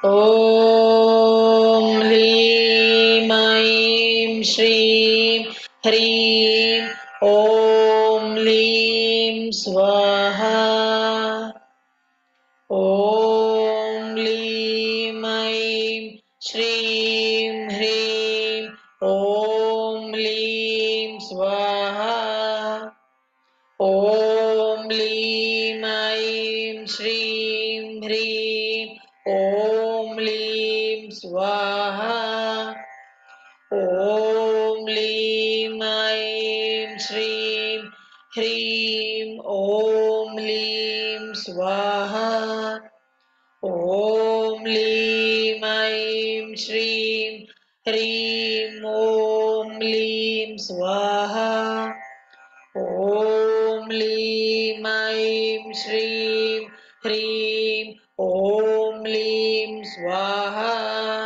ॐ ह्रीं ऐं श्रीं ह्रीं ॐ लीं स्वाहा। ॐ लीं ऐं श्रीं ह्रीं ॐ लीं स्वाहा। ॐ लीं ऐं श्रीं ह्रीं ॐ लीं स्वाहा। ॐ लीं ऐं श्रीं ह्रीं ॐ लीं स्वाहा। ॐ लीं ऐं श्रीं ह्रीं ॐ लीं स्वाहा। ॐ लीं ऐं श्रीं ह्रीं ॐ लीं स्वाहा।